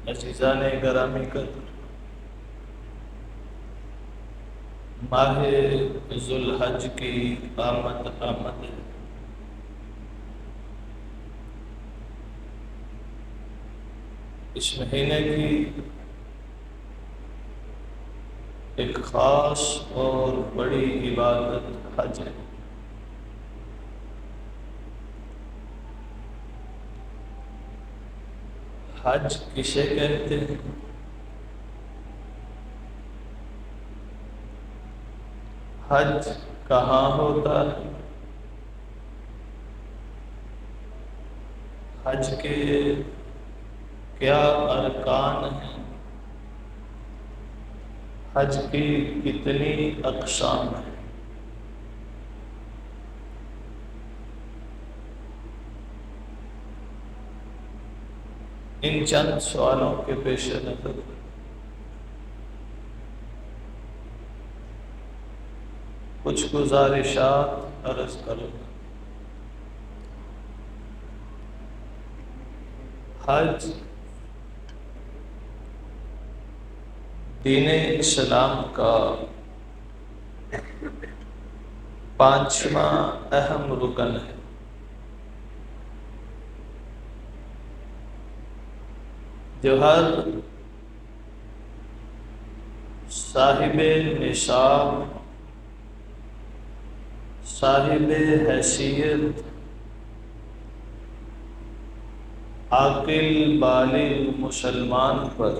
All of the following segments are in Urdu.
عزیزان گرامی قدر، ماہ ذوالحج کی آمد ہے۔ اس مہینے کی ایک خاص اور بڑی عبادت حج ہے۔ حج کسے کہتے ہیں؟ حج کہاں ہوتا ہے؟ حج کے کیا ارکان ہیں؟ حج کی کتنی اقسام ہیں؟ ان چند سوالوں کے پیش نظر کچھ گزارشات عرض کروں گا۔ حج دین اسلام کا پانچواں اہم رکن ہے۔ جو ہر صاحب نصاب، صاحب حیثیت، عاقل بالغ مسلمان پر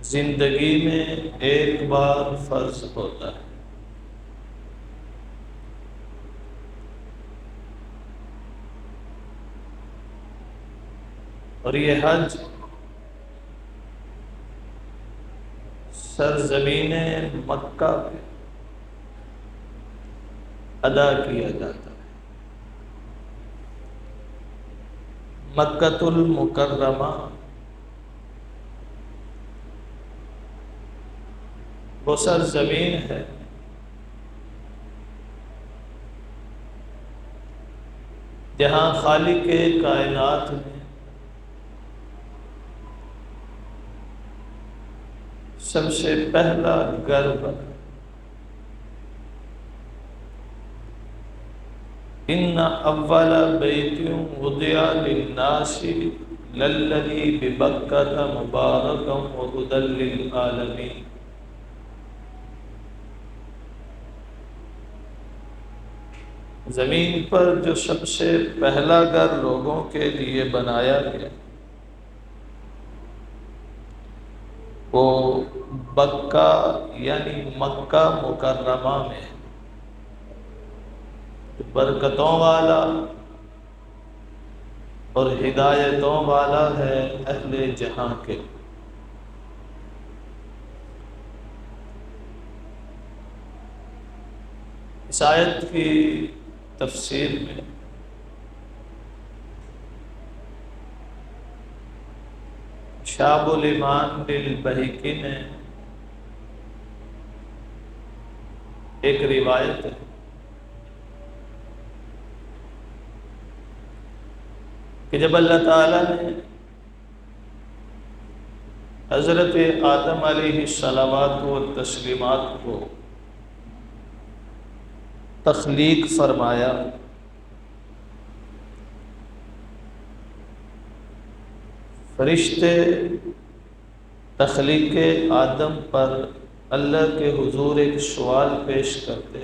زندگی میں ایک بار فرض ہوتا ہے۔ اور یہ حج سرزمین مکہ پہ ادا کیا جاتا ہے۔ مکۃ المکرمہ وہ سرزمین ہے جہاں خالق کائنات نے سب سے پہلا گھر بنا۔ ان اول بیت وضع للناس للذی ببکۃ مبارکا وہدی للعالمین۔ زمین پر جو سب سے پہلا گھر لوگوں کے لیے بنایا گیا وہ بکہ یعنی مکہ مکرمہ میں برکتوں والا اور ہدایتوں والا ہے اہل جہاں کے۔ اس آیت کی تفسیر میں شعب الایمان للبیہقی نے ایک روایت ہے کہ جب اللہ تعالیٰ نے حضرت آدم علیہ الصلوات والتسلیمات کو تخلیق فرمایا، فرشتے تخلیق آدم پر اللہ کے حضور ایک سوال پیش کرتے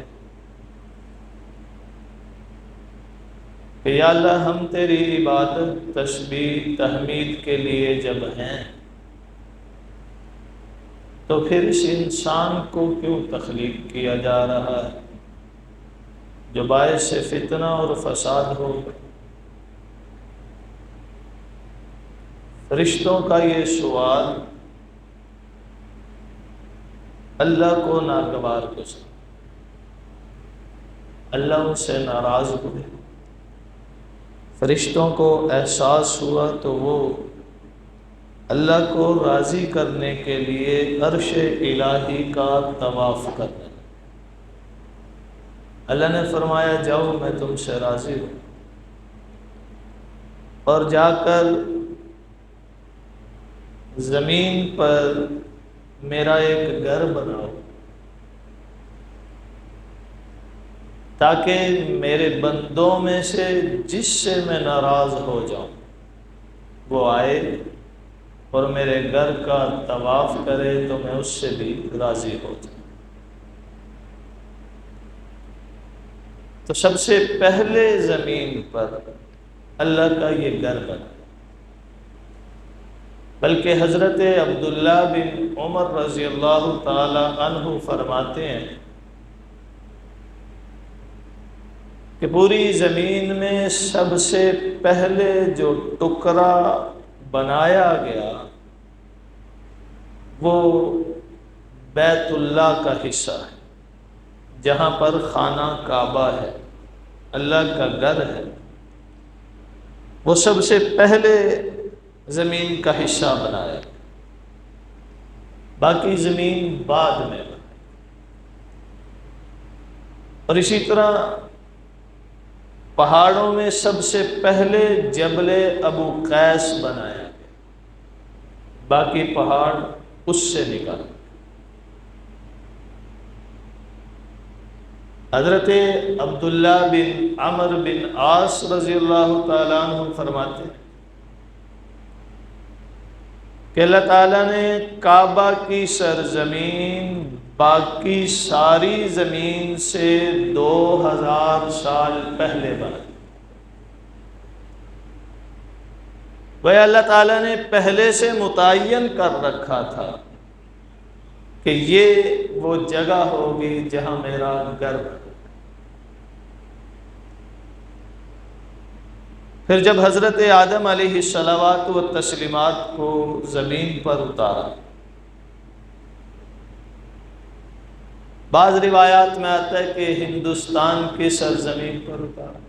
کہ یا اللہ ہم تیری عبادت تسبیح تحمید کے لیے جب ہیں تو پھر اس انسان کو کیوں تخلیق کیا جا رہا ہے جو باعث فتنہ اور فساد ہو؟ فرشتوں کا یہ سوال اللہ کو ناگوار گزرا، اللہ ان سے ناراض ہوئے۔ فرشتوں کو احساس ہوا تو وہ اللہ کو راضی کرنے کے لیے عرش الہی کا طواف کرنے۔ اللہ نے فرمایا جاؤ میں تم سے راضی ہوں۔ اور جا کر زمین پر میرا ایک گھر بناؤ تاکہ میرے بندوں میں سے جس سے میں ناراض ہو جاؤں وہ آئے اور میرے گھر کا طواف کرے تو میں اس سے بھی راضی ہو جاؤں۔ تو سب سے پہلے زمین پر اللہ کا یہ گھر بنا، بلکہ حضرت عبداللہ بن عمر رضی اللہ تعالی عنہ فرماتے ہیں کہ پوری زمین میں سب سے پہلے جو ٹکڑا بنایا گیا وہ بیت اللہ کا حصہ ہے، جہاں پر خانہ کعبہ ہے، اللہ کا گھر ہے، وہ سب سے پہلے زمین کا حصہ بنایا، باقی زمین بعد میں بنائی۔ اور اسی طرح پہاڑوں میں سب سے پہلے جبل ابو قیس بنایا گیا، باقی پہاڑ اس سے نکال۔ حضرت عبداللہ بن عمر بن عاص رضی اللہ تعالیٰ عنہ فرماتے ہیں کہ اللہ تعالیٰ نے کعبہ کی سرزمین باقی ساری زمین سے 2000 سال پہلے بنائی۔ وہ اللہ تعالیٰ نے پہلے سے متعین کر رکھا تھا کہ یہ وہ جگہ ہوگی جہاں میرا گھر بنے۔ پھر جب حضرت آدم علیہ الصلوات و تسلیمات کو زمین پر اتارا، بعض روایات میں آتا ہے کہ ہندوستان کی سرزمین پر اتارا،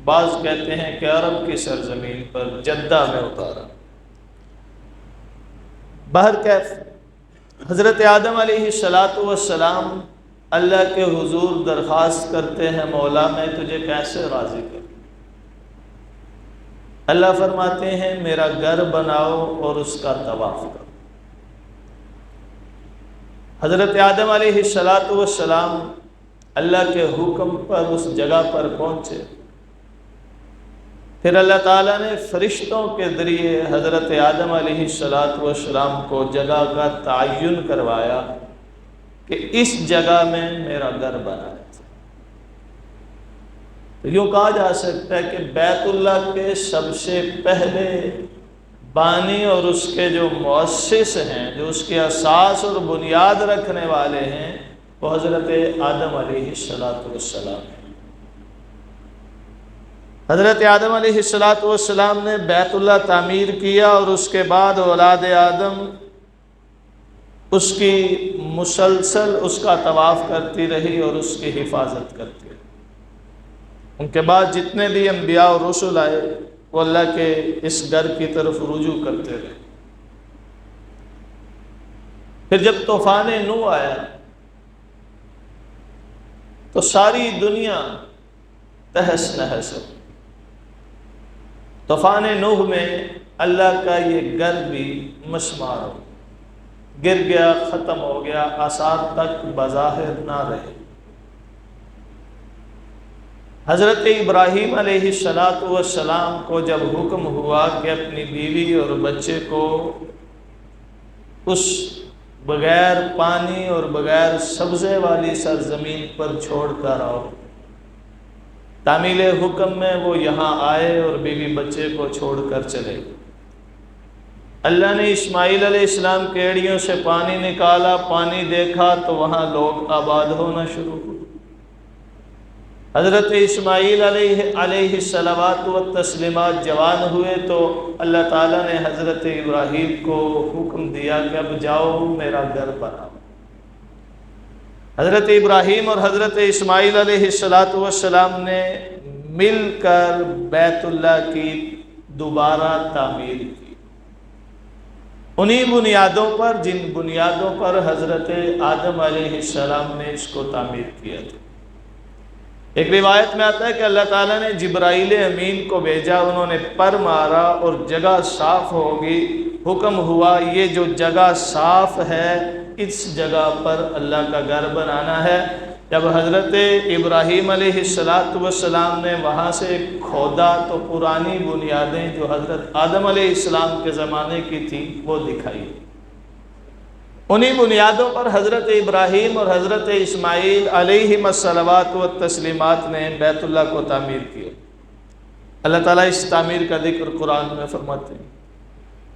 بعض کہتے ہیں کہ عرب کی سرزمین پر جدہ میں اتارا۔ بہرکیف حضرت آدم علیہ السلام اللہ کے حضور درخواست کرتے ہیں مولا میں تجھے کیسے راضی کروں؟ اللہ فرماتے ہیں میرا گھر بناؤ اور اس کا طواف کرو۔ حضرت آدم علیہ السلام اللہ کے حکم پر اس جگہ پر پہنچے، پھر اللہ تعالیٰ نے فرشتوں کے ذریعے حضرت آدم علیہ السلام کو جگہ کا تعین کروایا کہ اس جگہ میں میرا گھر بنا ہے۔ تو یوں کہا جا سکتا ہے کہ بیت اللہ کے سب سے پہلے بانی اور اس کے جو مؤسس ہیں، جو اس کے اساس اور بنیاد رکھنے والے ہیں، وہ حضرت آدم علیہ السلام ہیں۔ حضرت آدم علیہ السلام نے بیت اللہ تعمیر کیا اور اس کے بعد اولاد آدم اس کی مسلسل اس کا طواف کرتی رہی اور اس کی حفاظت کرتی رہی۔ ان کے بعد جتنے بھی انبیاء اور رسول آئے وہ اللہ کے اس گھر کی طرف رجوع کرتے رہے۔ پھر جب طوفان نوح آیا تو ساری دنیا تہس نہس ہو۔ طوفان نوح میں اللہ کا یہ گھر بھی مسمار ہو گر گیا، ختم ہو گیا، آثار تک بظاہر نہ رہے۔ حضرت ابراہیم علیہ السلام کو جب حکم ہوا کہ اپنی بیوی اور بچے کو اس بغیر پانی اور بغیر سبزے والی سرزمین پر چھوڑ کر آؤ، تعمیل حکم میں وہ یہاں آئے اور بیوی بچے کو چھوڑ کر چلے۔ اللہ نے اسماعیل علیہ السلام کے ایڑیوں سے پانی نکالا، پانی دیکھا تو وہاں لوگ آباد ہونا شروع ہوئے۔ حضرت اسماعیل علیہ الصلوات و تسلیمات جوان ہوئے تو اللہ تعالیٰ نے حضرت ابراہیم کو حکم دیا کہ اب جاؤ میرا گھر بناؤ۔ حضرت ابراہیم اور حضرت اسماعیل علیہ السلام نے مل کر بیت اللہ کی دوبارہ تعمیر کی، انہی بنیادوں پر جن بنیادوں پر حضرت آدم علیہ السلام نے اس کو تعمیر کیا تھا۔ ایک روایت میں آتا ہے کہ اللہ تعالیٰ نے جبرائیل امین کو بھیجا، انہوں نے پر مارا اور جگہ صاف ہوگی، حکم ہوا یہ جو جگہ صاف ہے اس جگہ پر اللہ کا گھر بنانا ہے۔ جب حضرت ابراہیم علیہ السلام نے وہاں سے کھودا تو پرانی بنیادیں جو حضرت آدم علیہ السلام کے زمانے کی تھیں وہ دکھائی۔ انہی بنیادوں پر حضرت ابراہیم اور حضرت اسماعیل علیہم الصلوات والتسلیمات نے بیت اللہ کو تعمیر کیا۔ اللہ تعالیٰ اس تعمیر کا ذکر قرآن میں فرماتے ہیں،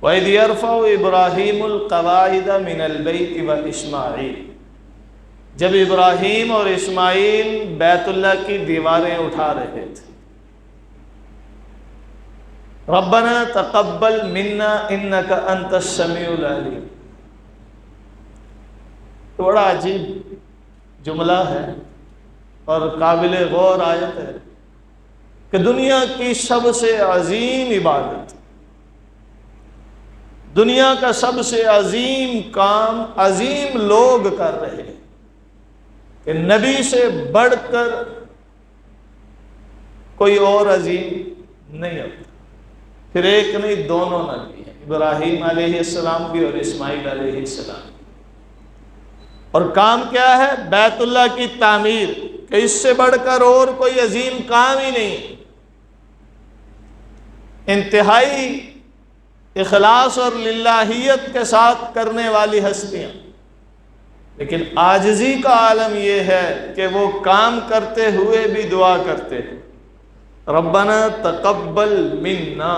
وَإِذْ يَرْفَعُ إِبْرَاهِيمُ الْقَوَاعِدَ مِنَ الْبَيْتِ وَإِسْمَاعِيلُ، جب ابراہیم اور اسماعیل بیت اللہ کی دیواریں اٹھا رہے تھے، رَبَّنَا تَقَبَّلْ مِنَّا إِنَّكَ أَنْتَ السَّمِيعُ الْعَلِيمُ۔ بڑا عجیب جملہ ہے اور قابل غور آیت ہے کہ دنیا کی سب سے عظیم عبادت، دنیا کا سب سے عظیم کام عظیم لوگ کر رہے ہیں کہ نبی سے بڑھ کر کوئی اور عظیم نہیں ہوتا، پھر ایک نہیں دونوں نبی ہیں، ابراہیم علیہ السلام بھی اور اسماعیل علیہ السلام۔ اور کام کیا ہے؟ بیت اللہ کی تعمیر، کہ اس سے بڑھ کر اور کوئی عظیم کام ہی نہیں۔ انتہائی اخلاص اور للہیت کے ساتھ کرنے والی ہستیاں، لیکن عاجزی کا عالم یہ ہے کہ وہ کام کرتے ہوئے بھی دعا کرتے ہیں، ربنا تقبل منا،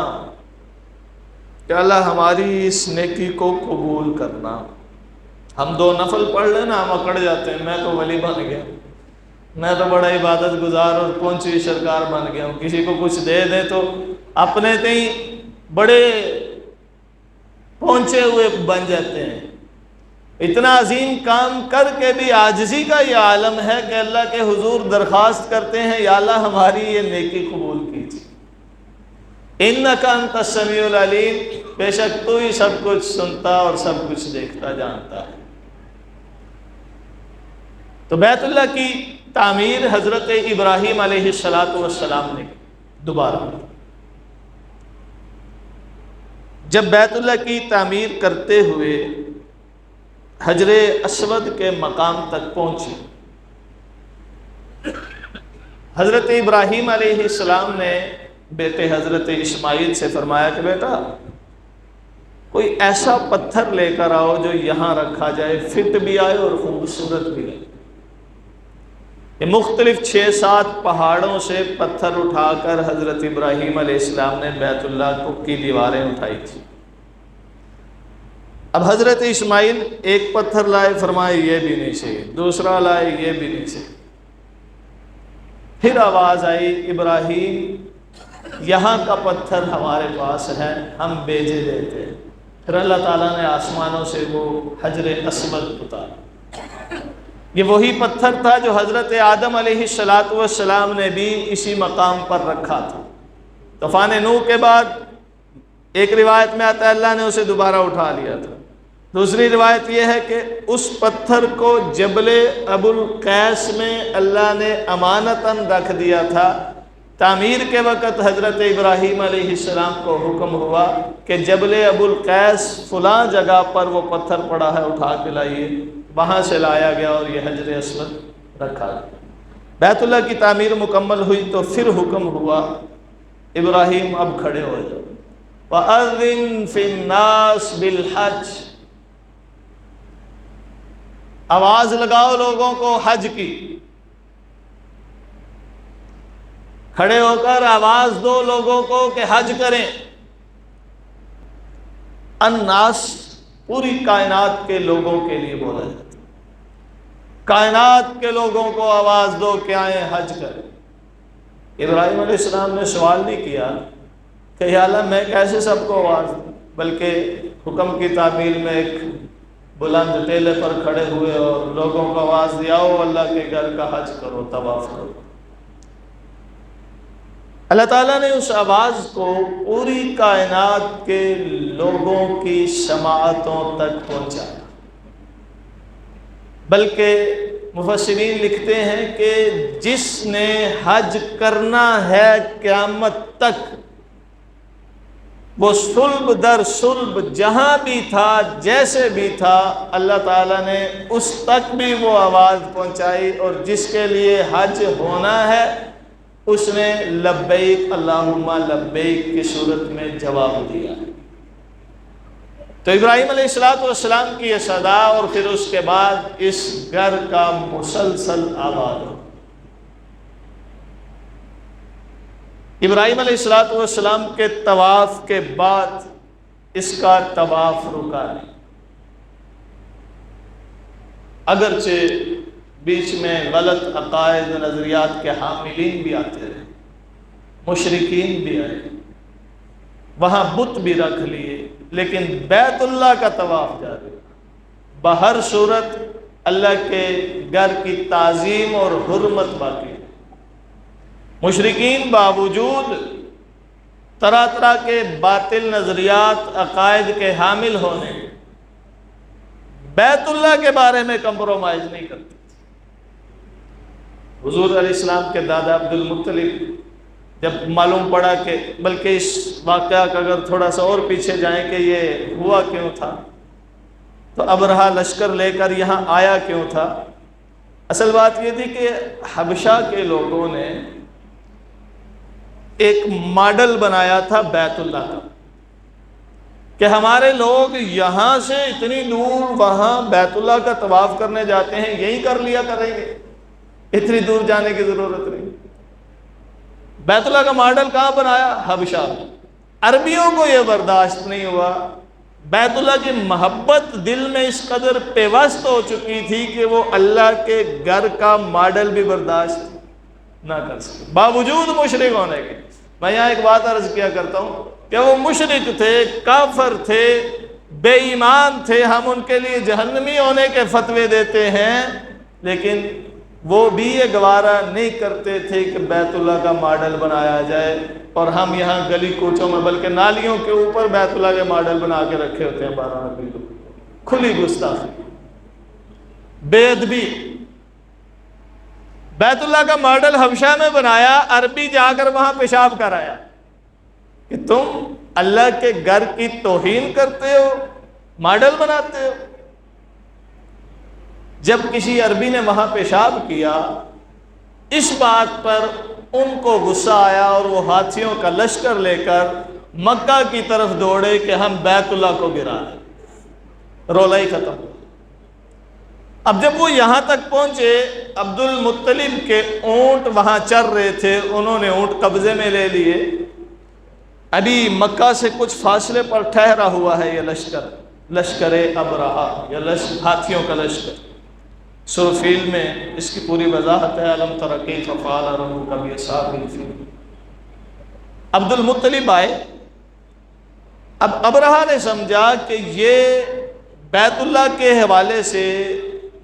کہ اللہ ہماری اس نیکی کو قبول کرنا۔ ہم دو نفل پڑھ لینا ہم اکڑ جاتے ہیں، میں تو ولی بن گیا، میں تو بڑا عبادت گزار اور پہنچی سرکار بن گیا ہوں، کسی کو کچھ دے دیں تو اپنے تئیں بڑے پہنچے ہوئے بن جاتے ہیں۔ اتنا عظیم کام کر کے بھی عاجزی کا یہ عالم ہے کہ اللہ کے حضور درخواست کرتے ہیں، یا اللہ ہماری یہ نیکی قبول کیجیے، انک انت السمیع العلیم، بے شک تو ہی سب کچھ سنتا اور سب کچھ دیکھتا جانتا ہے۔ تو بیت اللہ کی تعمیر حضرت ابراہیم علیہ السلام نے دوبارہ، جب بیت اللہ کی تعمیر کرتے ہوئے حجر اسود کے مقام تک پہنچی، حضرت ابراہیم علیہ السلام نے بیٹے حضرت اسماعیل سے فرمایا کہ بیٹا کوئی ایسا پتھر لے کر آؤ جو یہاں رکھا جائے، فٹ بھی آئے اور خوبصورت بھی لگے۔ یہ مختلف 6-7 پہاڑوں سے پتھر اٹھا کر حضرت ابراہیم علیہ السلام نے بیت اللہ کی دیواریں اٹھائی تھی۔ اب حضرت اسماعیل ایک پتھر لائے، فرمائے یہ بھی نہیں صحیح، دوسرا لائے یہ بھی نہیں صحیح، پھر آواز آئی ابراہیم یہاں کا پتھر ہمارے پاس ہے، ہم بھیجے دیتے ہیں۔ پھر اللہ تعالیٰ نے آسمانوں سے وہ حجر اسود اتارا۔ یہ وہی پتھر تھا جو حضرت آدم علیہ السلام نے بھی اسی مقام پر رکھا تھا۔ طوفان نوح کے بعد ایک روایت میں آتا ہے اللہ نے اسے دوبارہ اٹھا لیا تھا، دوسری روایت یہ ہے کہ اس پتھر کو جبل ابو القیس میں اللہ نے امانتاً رکھ دیا تھا۔ تعمیر کے وقت حضرت ابراہیم علیہ السلام کو حکم ہوا کہ جبل ابو القیس فلاں جگہ پر وہ پتھر پڑا ہے، اٹھا کے لائیے، وہاں سے لایا گیا اور یہ حجر اسود رکھا گیا۔ بیت اللہ کی تعمیر مکمل ہوئی تو پھر حکم ہوا ابراہیم اب کھڑے ہو جاؤ، وَأَذِّن فِي النَّاسِ بِالْحَجِّ، آواز لگاؤ لوگوں کو حج کی، کھڑے ہو کر آواز دو لوگوں کو کہ حج کریں۔ الناس پوری کائنات کے لوگوں کے لیے بولا جاتا ہے، کائنات کے لوگوں کو آواز دو کہ آئیں حج کریں۔ ابراہیم علیہ السلام نے سوال نہیں کیا کہ یا اللہ میں کیسے سب کو آواز دوں، بلکہ حکم کی تعمیل میں ایک بلند ٹیلے پر کھڑے ہوئے اور لوگوں کو آواز دیا، آؤ اللہ کے گھر کا حج کرو، طواف کرو۔ اللہ تعالیٰ نے اس آواز کو پوری کائنات کے لوگوں کی سماعتوں تک پہنچایا، بلکہ مفسرین لکھتے ہیں کہ جس نے حج کرنا ہے قیامت تک، وہ صلب در صلب جہاں بھی تھا، جیسے بھی تھا، اللہ تعالیٰ نے اس تک بھی وہ آواز پہنچائی، اور جس کے لیے حج ہونا ہے اس نے لبیک اللہم لبیک کی صورت میں جواب دیا۔ تو ابراہیم علیہ السلام کی یہ صدا، اور پھر اس کے بعد اس گھر کا مسلسل آواز۔ ابراہیم علیہ السلام کے طواف کے بعد اس کا طواف رکا نہیں، اگرچہ بیچ میں غلط عقائد و نظریات کے حاملین بھی آتے رہے، مشرکین بھی آئے، وہاں بت بھی رکھ لیے، لیکن بیت اللہ کا طواف جاری، بہر صورت اللہ کے گھر کی تعظیم اور حرمت باقی ہے۔ مشرکین باوجود طرح طرح کے باطل نظریات عقائد کے حامل ہونے، بیت اللہ کے بارے میں کمپرومائز نہیں کرتے۔ حضور علیہ السلام کے دادا عبد المطلب جب معلوم پڑا کہ، بلکہ اس واقعہ کا اگر تھوڑا سا اور پیچھے جائیں کہ یہ ہوا کیوں تھا، تو ابرہہ لشکر لے کر یہاں آیا کیوں تھا، اصل بات یہ تھی کہ حبشہ کے لوگوں نے ایک ماڈل بنایا تھا بیت اللہ کا، کہ ہمارے لوگ یہاں سے اتنی دور وہاں بیت اللہ کا طواف کرنے جاتے ہیں، یہی کر لیا کریں گے، اتنی دور جانے کی ضرورت نہیں۔ بیت اللہ کا ماڈل کہاں بنایا؟ حبشہ میں۔ عربیوں کو یہ برداشت نہیں ہوا، بیت اللہ کی محبت دل میں اس قدر پیوست ہو چکی تھی کہ وہ اللہ کے گھر کا ماڈل بھی برداشت نہ کر سکے، باوجود مشرک ہونے کے۔ میں یہاں ایک بات عرض کیا کرتا ہوں کہ وہ مشرک تھے، کافر تھے، بے ایمان تھے، ہم ان کے لیے جہنمی ہونے کے فتوے دیتے ہیں، لیکن وہ بھی یہ گوارا نہیں کرتے تھے کہ بیت اللہ کا ماڈل بنایا جائے، اور ہم یہاں گلی کوچوں میں بلکہ نالیوں کے اوپر بیت اللہ کے ماڈل بنا کے رکھے ہوتے ہیں 12 کلو۔ کھلی گستاخی، بے ادبی۔ بیت اللہ کا ماڈل حبشہ میں بنایا، عربی جا کر وہاں پیشاب کرایا کہ تم اللہ کے گھر کی توہین کرتے ہو، ماڈل بناتے ہو۔ جب کسی عربی نے وہاں پیشاب کیا، اس بات پر ان کو غصہ آیا، اور وہ ہاتھیوں کا لشکر لے کر مکہ کی طرف دوڑے کہ ہم بیت اللہ کو گرا دیں، رولا ہی ختم۔ اب جب وہ یہاں تک پہنچے، عبد المطلب کے اونٹ وہاں چر رہے تھے، انہوں نے اونٹ قبضے میں لے لیے۔ ابھی مکہ سے کچھ فاصلے پر ٹھہرا ہوا ہے یہ لشکر، لشکر ابرہہ یا ہاتھیوں کا لشکر۔ سورۃ فیل میں اس کی پوری وضاحت ہے، الم تر کیف فعل ربک باصحاب الفیل۔ عبد المطلب آئے، اب ابرہہ نے سمجھا کہ یہ بیت اللہ کے حوالے سے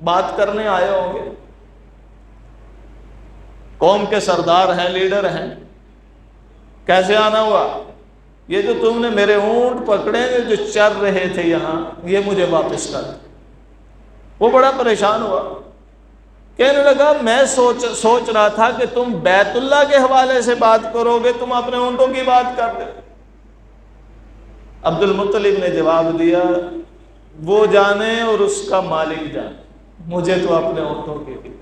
بات کرنے آئے ہوں گے، قوم کے سردار ہیں، لیڈر ہیں، کیسے آنا ہوا؟ یہ جو تم نے میرے اونٹ پکڑے جو چر رہے تھے یہاں، یہ مجھے واپس کر۔ وہ بڑا پریشان ہوا، کہنے لگا میں سوچ رہا تھا کہ تم بیت اللہ کے حوالے سے بات کرو گے، تم اپنے اونٹوں کی بات کر رہے۔ عبد المطلب نے جواب دیا، وہ جانے اور اس کا مالک جانے، مجھے تو اپنے اونٹوں کے لیے۔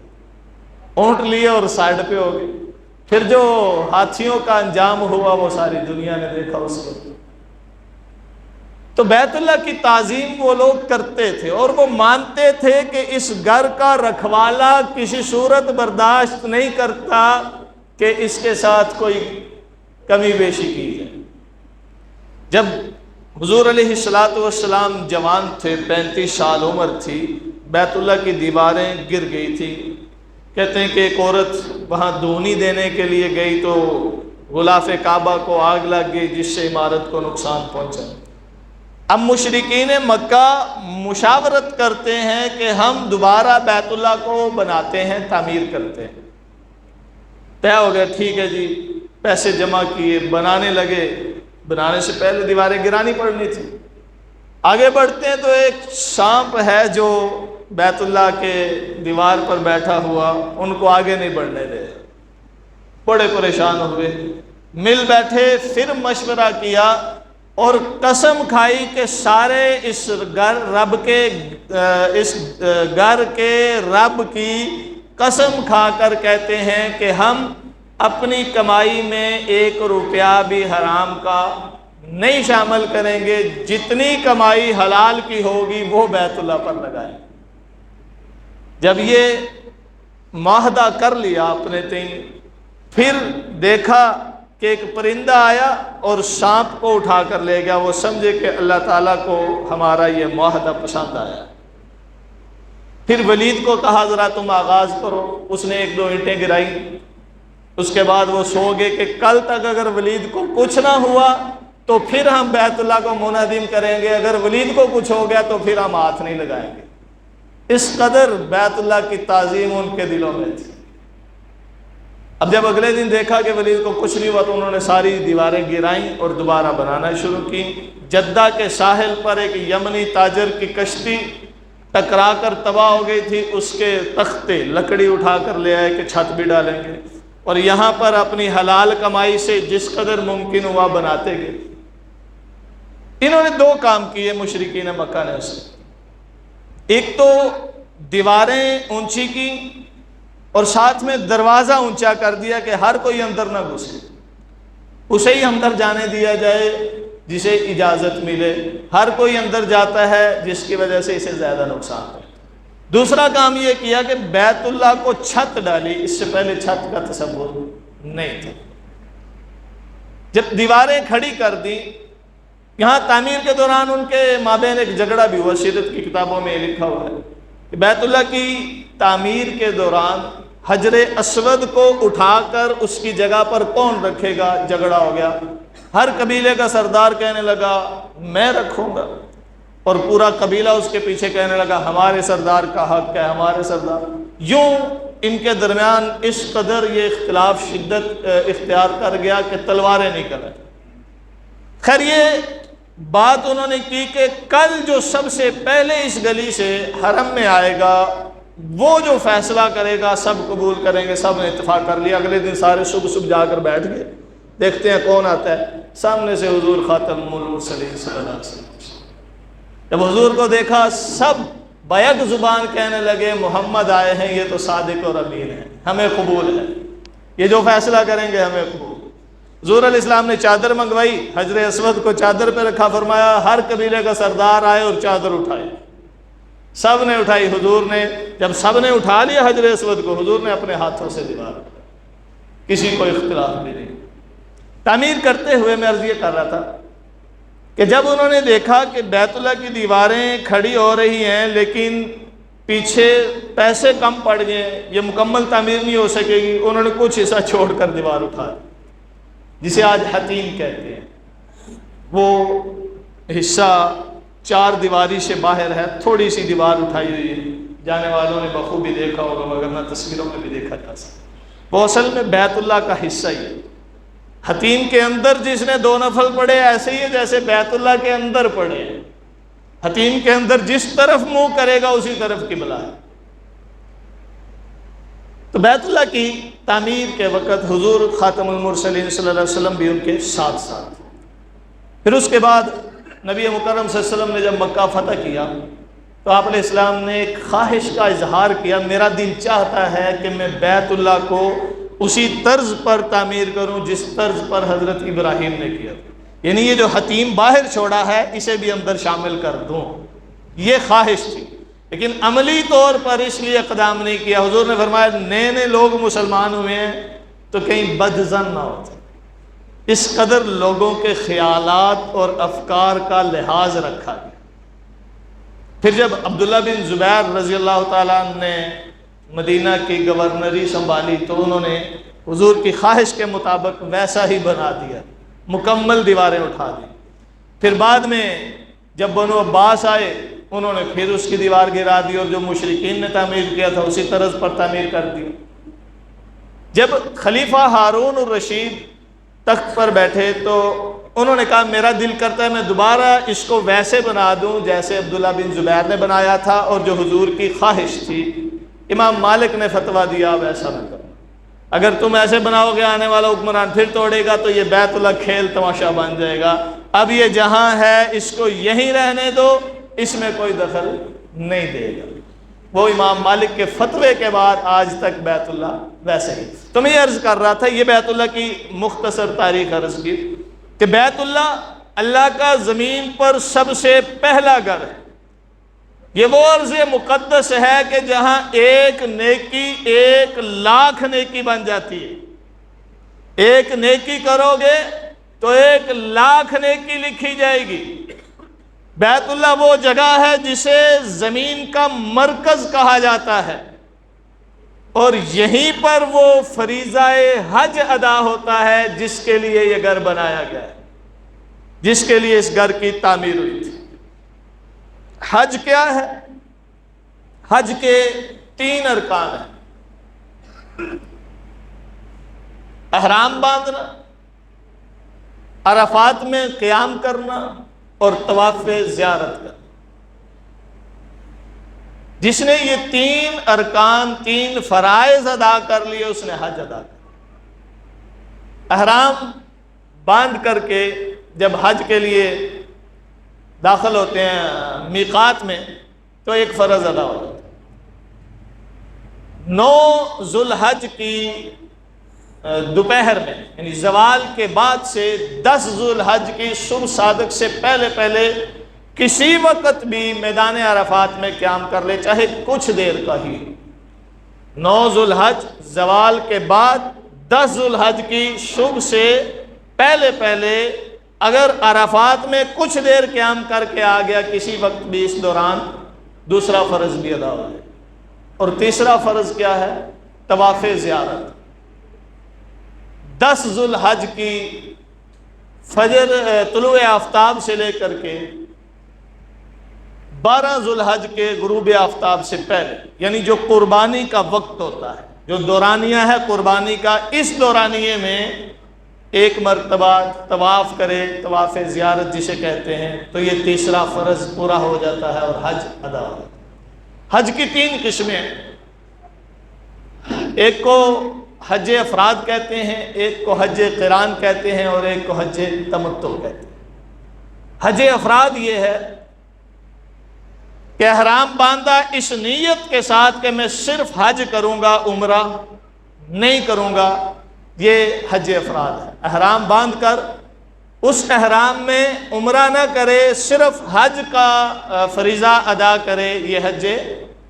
اونٹ لیے اور سائڈ پہ ہو گئے۔ پھر جو ہاتھیوں کا انجام ہوا وہ ساری دنیا نے دیکھا اس کو۔ تو بیت اللہ کی تعظیم وہ لوگ کرتے تھے، اور وہ مانتے تھے کہ اس گھر کا رکھوالا کسی صورت برداشت نہیں کرتا کہ اس کے ساتھ کوئی کمی بیشی کی جائے۔ جب حضور علیہ السلام جوان تھے، 35 سال عمر تھی، بیت اللہ کی دیواریں گر گئی تھی۔ کہتے ہیں کہ ایک عورت وہاں دونی دینے کے لیے گئی تو غلاف کعبہ کو آگ لگ گئی، جس سے عمارت کو نقصان پہنچا۔ اب مشرکین مکہ مشاورت کرتے ہیں کہ ہم دوبارہ بیت اللہ کو بناتے ہیں، تعمیر کرتے ہیں۔ طے ہو گیا، ٹھیک ہے جی، پیسے جمع کیے، بنانے لگے۔ بنانے سے پہلے دیواریں گرانی پڑنی تھی۔ آگے بڑھتے ہیں تو ایک سانپ ہے جو بیت اللہ کے دیوار پر بیٹھا ہوا ان کو آگے نہیں بڑھنے دے، بڑے پریشان ہوئے، مل بیٹھے، پھر مشورہ کیا اور قسم کھائی کہ سارے اس گھر کے رب کی قسم کھا کر کہتے ہیں کہ ہم اپنی کمائی میں 1 روپیہ بھی حرام کا نہیں شامل کریں گے، جتنی کمائی حلال کی ہوگی وہ بیت اللہ پر لگائیں۔ جب یہ معاہدہ کر لیا اپنے تئیں، پھر دیکھا کہ ایک پرندہ آیا اور سانپ کو اٹھا کر لے گیا، وہ سمجھے کہ اللہ تعالیٰ کو ہمارا یہ معاہدہ پسند آیا۔ پھر ولید کو کہا ذرا تم آغاز کرو، اس نے 1-2 اینٹیں گرائی، اس کے بعد وہ سو گئے کہ کل تک اگر ولید کو کچھ نہ ہوا تو پھر ہم بیت اللہ کو منہدم کریں گے، اگر ولید کو کچھ ہو گیا تو پھر ہم ہاتھ نہیں لگائیں گے۔ اس قدر بیت اللہ کی تعظیم ان کے دلوں میں تھی۔ اب جب اگلے دن دیکھا کہ ولید کو کچھ نہیں ہوا تو انہوں نے ساری دیواریں گرائیں اور دوبارہ بنانا شروع کی۔ جدہ کے ساحل پر ایک یمنی تاجر کی کشتی ٹکرا کر تباہ ہو گئی تھی، اس کے تختے لکڑی اٹھا کر لے آئے کہ چھت بھی ڈالیں گے، اور یہاں پر اپنی حلال کمائی سے جس قدر ممکن ہوا بناتے گئے۔ انہوں نے 2 کام کیے مشرکین مکہ نے اسے، ایک تو دیواریں اونچی کی اور ساتھ میں دروازہ اونچا کر دیا کہ ہر کوئی اندر نہ گھسے، اسے ہی اندر جانے دیا جائے جسے اجازت ملے، ہر کوئی اندر جاتا ہے جس کی وجہ سے اسے زیادہ نقصان ہے۔ دوسرا کام یہ کیا کہ بیت اللہ کو چھت ڈالی، اس سے پہلے چھت کا تصور نہیں تھا۔ جب دیواریں کھڑی کر دی، یہاں تعمیر کے دوران ان کے مابین ایک جھگڑا بھی ہوا، سیرت کی کتابوں میں یہ لکھا ہوا ہے کہ بیت اللہ کی تعمیر کے دوران حجر اسود کو اٹھا کر اس کی جگہ پر کون رکھے گا، جھگڑا ہو گیا۔ ہر قبیلے کا سردار کہنے لگا میں رکھوں گا، اور پورا قبیلہ اس کے پیچھے کہنے لگا ہمارے سردار کا حق ہے، ہمارے سردار۔ یوں ان کے درمیان اس قدر یہ اختلاف شدت اختیار کر گیا کہ تلواریں نکل آئیں۔ خیر یہ بات انہوں نے کی کہ کل جو سب سے پہلے اس گلی سے حرم میں آئے گا وہ جو فیصلہ کرے گا سب قبول کریں گے۔ سب نے اتفاق کر لیا۔ اگلے دن سارے صبح جا کر بیٹھ گئے، دیکھتے ہیں کون آتا ہے۔ سامنے سے حضور خاتم المرسلین صلی اللہ علیہ وسلم۔ جب حضور کو دیکھا سب بیک زبان کہنے لگے محمد آئے ہیں، یہ تو صادق اور امین ہیں، ہمیں قبول ہے، یہ جو فیصلہ کریں گے ہمیں قبول۔ حضور علیہ السلام نے چادر منگوائی، حجر اسود کو چادر پہ رکھا، فرمایا ہر قبیلے کا سردار آئے اور چادر اٹھائے۔ سب نے اٹھائی۔ حضور نے جب سب نے اٹھا لیا حجر اسود کو، حضور نے اپنے ہاتھوں سے دیوار اٹھائی، کسی کو اختلاف بھی نہیں۔ تعمیر کرتے ہوئے میں عرض یہ کر رہا تھا کہ جب انہوں نے دیکھا کہ بیت اللہ کی دیواریں کھڑی ہو رہی ہیں لیکن پیچھے پیسے کم پڑ گئے، یہ مکمل تعمیر نہیں ہو سکے گی، انہوں نے کچھ حصہ چھوڑ کر دیوار اٹھایا، جسے آج حتیم کہتے ہیں۔ وہ حصہ 4 دیواری سے باہر ہے، تھوڑی سی دیوار اٹھائی ہوئی ہے، جانے والوں نے بخوبی دیکھا ہوگا، وگرنہ تصویروں میں بھی دیکھا جا سکتا۔ وہ اصل میں بیت اللہ کا حصہ ہی ہے۔ حتیم کے اندر جس نے 2 نفل پڑھے ایسے ہی ہے جیسے بیت اللہ کے اندر پڑھے۔ حتیم کے اندر جس طرف منہ کرے گا اسی طرف قبلہ ہے۔ تو بیت اللہ کی تعمیر کے وقت حضور خاتم المرسلین صلی اللہ علیہ وسلم بھی ان کے ساتھ ساتھ۔ پھر اس کے بعد نبی مکرم صلی اللہ علیہ وسلم نے جب مکہ فتح کیا تو آپ علیہ السلام نے ایک خواہش کا اظہار کیا، میرا دل چاہتا ہے کہ میں بیت اللہ کو اسی طرز پر تعمیر کروں جس طرز پر حضرت ابراہیم نے کیا، یعنی یہ جو حتیم باہر چھوڑا ہے اسے بھی اندر شامل کر دوں، یہ خواہش تھی، لیکن عملی طور پر اس لیے اقدام نہیں کیا۔ حضور نے فرمایا نئے لوگ مسلمان ہوئے ہیں تو کہیں بدظن نہ ہوتے، اس قدر لوگوں کے خیالات اور افکار کا لحاظ رکھا گیا۔ پھر جب عبداللہ بن زبیر رضی اللہ تعالیٰ عنہ نے مدینہ کی گورنری سنبھالی تو انہوں نے حضور کی خواہش کے مطابق ویسا ہی بنا دیا، مکمل دیواریں اٹھا دی۔ پھر بعد میں جب بنو عباس آئے انہوں نے پھر اس کی دیوار گرا دی، اور جو مشرکین نے تعمیر کیا تھا اسی طرز پر تعمیر کر دی۔ جب خلیفہ ہارون الرشید تخت پر بیٹھے تو انہوں نے کہا میرا دل کرتا ہے میں دوبارہ اس کو ویسے بنا دوں جیسے عبداللہ بن زبیر نے بنایا تھا اور جو حضور کی خواہش تھی۔ امام مالک نے فتویٰ دیا اب ایسا نہ کرو، اگر تم ایسے بناؤ گے آنے والا حکمران پھر توڑے گا تو یہ بیت اللہ کھیل تماشا بن جائے گا، اب یہ جہاں ہے اس کو یہیں رہنے دو، اس میں کوئی دخل نہیں دے گا۔ وہ امام مالک کے فتوے کے بعد آج تک بیت اللہ ویسے ہی۔ تو میں یہ عرض کر رہا تھا، یہ بیت اللہ کی مختصر تاریخ عرض کی کہ بیت اللہ اللہ کا زمین پر سب سے پہلا گھر ہے۔ یہ وہ ارض مقدس ہے کہ جہاں ایک نیکی 1,00,000 نیکی بن جاتی ہے۔ ایک نیکی کرو گے تو 1,00,000 نیکی لکھی جائے گی۔ بیت اللہ وہ جگہ ہے جسے زمین کا مرکز کہا جاتا ہے، اور یہیں پر وہ فریضہ حج ادا ہوتا ہے جس کے لیے یہ گھر بنایا گیا ہے، جس کے لیے اس گھر کی تعمیر ہوئی تھی۔ حج کیا ہے؟ حج کے 3 ارکان ہیں: احرام باندھنا، عرفات میں قیام کرنا اور طواف زیارت کرنا۔ جس نے یہ 3 ارکان 3 فرائض ادا کر لیے اس نے حج ادا کر۔ احرام باندھ کر کے جب حج کے لیے داخل ہوتے ہیں میقات میں تو ایک فرض ادا ہو جاتا ہے۔ 9 ذو الحج کی دوپہر میں یعنی زوال کے بعد سے 10 ذو الحج کی صبح صادق سے پہلے پہلے کسی وقت بھی میدان عرفات میں قیام کر لے، چاہے کچھ دیر کا ہی۔ 9 ذو الحج زوال کے بعد 10 ذو الحج کی صبح سے پہلے پہلے اگر عرفات میں کچھ دیر قیام کر کے آ گیا کسی وقت بھی، اس دوران دوسرا فرض بھی ادا ہو جائے۔ اور تیسرا فرض کیا ہے؟ طواف زیارت۔ 10 ذو الحج کی فجر طلوع آفتاب سے لے کر کے 12 ذو الحج کے غروب آفتاب سے پہلے، یعنی جو قربانی کا وقت ہوتا ہے، جو دورانیہ ہے قربانی کا، اس دورانیے میں ایک مرتبہ طواف کرے، طواف زیارت جسے کہتے ہیں، تو یہ تیسرا فرض پورا ہو جاتا ہے اور حج ادا ہو جاتا ہے۔ حج کی 3 قسمیں ہیں، ایک کو حج افراد کہتے ہیں، ایک کو حج قران کہتے ہیں، اور ایک کو حج تمتع کہتے ہیں۔ حج افراد یہ ہے کہ احرام باندھا اس نیت کے ساتھ کہ میں صرف حج کروں گا، عمرہ نہیں کروں گا، یہ حج افراد ہے۔ احرام باندھ کر اس احرام میں عمرہ نہ کرے، صرف حج کا فریضہ ادا کرے، یہ حج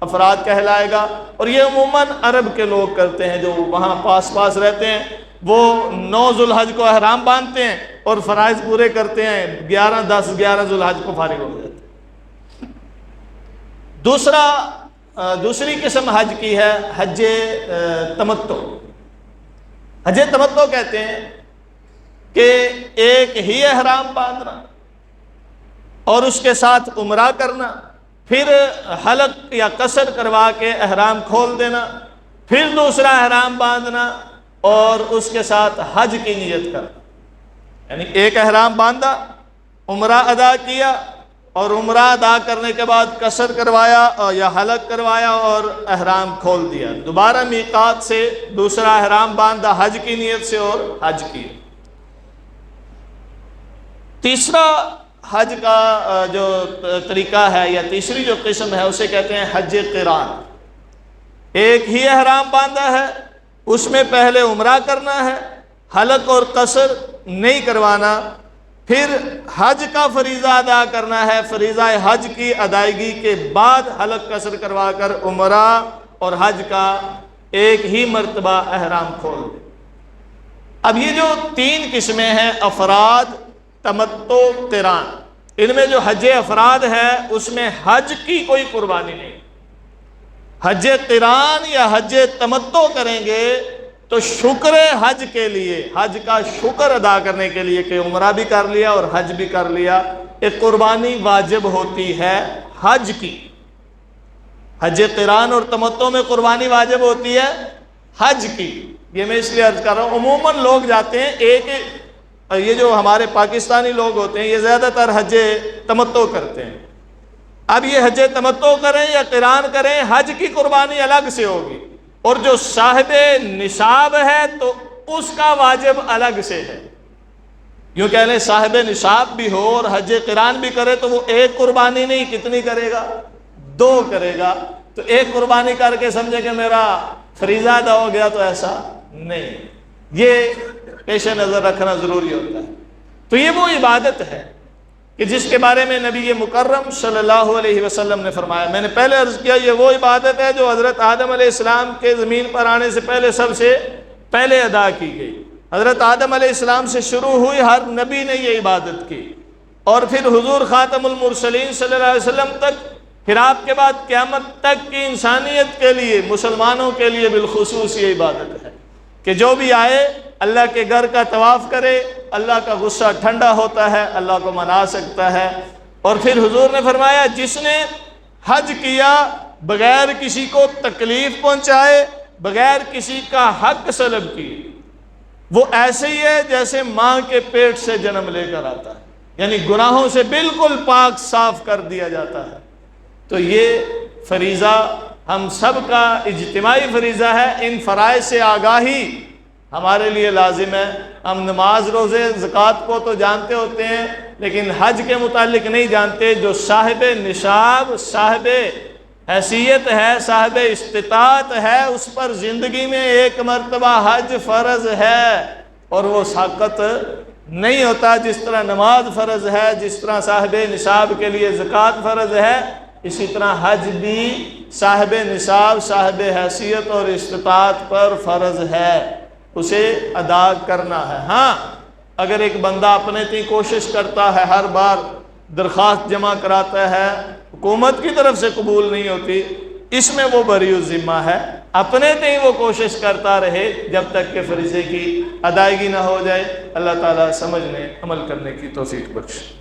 افراد کہلائے گا۔ اور یہ عموماً عرب کے لوگ کرتے ہیں جو وہاں پاس پاس رہتے ہیں، وہ 9 ذو الحج کو احرام باندھتے ہیں اور فرائض پورے کرتے ہیں، 11 ذو الحج کو فارغ ہو جاتے ہیں۔ دوسری قسم حج کی ہے حج تمتع۔ حج تمتع کہتے ہیں کہ ایک ہی احرام باندھنا اور اس کے ساتھ عمرہ کرنا، پھر حلق یا قصر کروا کے احرام کھول دینا، پھر دوسرا احرام باندھنا اور اس کے ساتھ حج کی نیت کرنا۔ یعنی ایک احرام باندھا، عمرہ ادا کیا، اور عمرہ ادا کرنے کے بعد قصر کروایا یا حلق کروایا اور احرام کھول دیا، دوبارہ میقات سے دوسرا احرام باندھا حج کی نیت سے اور حج کیا۔ تیسرا حج کا جو طریقہ ہے یا تیسری جو قسم ہے اسے کہتے ہیں حج قران۔ ایک ہی احرام باندھا ہے، اس میں پہلے عمرہ کرنا ہے، حلق اور قصر نہیں کروانا، پھر حج کا فریضہ ادا کرنا ہے، فریضہ حج کی ادائیگی کے بعد حلق قصر کروا کر عمرہ اور حج کا ایک ہی مرتبہ احرام کھول دے۔ اب یہ جو 3 قسمیں ہیں، افراد، تمتع، قران، ان میں جو حج افراد ہے اس میں حج کی کوئی قربانی نہیں۔ حج قران یا حج تمتع کریں گے تو شکر حج کے لیے، حج کا شکر ادا کرنے کے لیے کہ عمرہ بھی کر لیا اور حج بھی کر لیا، ایک قربانی واجب ہوتی ہے حج کی۔ حج قران اور تمتع میں قربانی واجب ہوتی ہے حج کی۔ یہ میں اس لیے عرض کر رہا ہوں، عموماً لوگ جاتے ہیں اور یہ جو ہمارے پاکستانی لوگ ہوتے ہیں یہ زیادہ تر حج تمتع کرتے ہیں. اب یہ حج تمتع کریں یا قران کریں، حج کی قربانی الگ سے ہوگی، اور جو صاحب نصاب ہے تو اس کا واجب الگ سے ہے. یوں کہہ لیں صاحب نصاب بھی ہو اور حج قران بھی کرے تو وہ ایک قربانی نہیں کتنی کرے گا؟ 2 کرے گا. تو ایک قربانی کر کے سمجھے کہ میرا فریضہ ادا ہو گیا، تو ایسا نہیں. یہ پیش نظر رکھنا ضروری ہوتا ہے. تو یہ وہ عبادت ہے کہ جس کے بارے میں نبی مکرم صلی اللہ علیہ وسلم نے فرمایا. میں نے پہلے عرض کیا یہ وہ عبادت ہے جو حضرت آدم علیہ السلام کے زمین پر آنے سے پہلے سب سے پہلے ادا کی گئی. حضرت آدم علیہ السلام سے شروع ہوئی، ہر نبی نے یہ عبادت کی، اور پھر حضور خاتم المرسلین صلی اللہ علیہ وسلم تک، پھر آپ کے بعد قیامت تک کی انسانیت کے لیے، مسلمانوں کے لیے بالخصوص یہ عبادت ہے کہ جو بھی آئے اللہ کے گھر کا طواف کرے، اللہ کا غصہ ٹھنڈا ہوتا ہے، اللہ کو منا سکتا ہے. اور پھر حضور نے فرمایا جس نے حج کیا بغیر کسی کو تکلیف پہنچائے، بغیر کسی کا حق سلب کیے، وہ ایسے ہی ہے جیسے ماں کے پیٹ سے جنم لے کر آتا ہے، یعنی گناہوں سے بالکل پاک صاف کر دیا جاتا ہے. تو یہ فریضہ ہم سب کا اجتماعی فریضہ ہے. ان فرائض سے آگاہی ہمارے لیے لازم ہے. ہم نماز، روزے، زکوٰۃ کو تو جانتے ہوتے ہیں لیکن حج کے متعلق نہیں جانتے. جو صاحب نصاب، صاحب حیثیت ہے، صاحب استطاعت ہے، اس پر زندگی میں ایک مرتبہ حج فرض ہے، اور وہ ساقط نہیں ہوتا. جس طرح نماز فرض ہے، جس طرح صاحب نصاب کے لیے زکوٰۃ فرض ہے، اسی طرح حج بھی صاحب نصاب، صاحب حیثیت اور استطاعت پر فرض ہے، اسے ادا کرنا ہے. ہاں اگر ایک بندہ اپنے تئیں کوشش کرتا ہے، ہر بار درخواست جمع کراتا ہے، حکومت کی طرف سے قبول نہیں ہوتی، اس میں وہ بری الذمہ ہے. اپنے تئیں وہ کوشش کرتا رہے جب تک کہ فریضے کی ادائیگی نہ ہو جائے. اللہ تعالیٰ سمجھنے، عمل کرنے کی توفیق بخشے.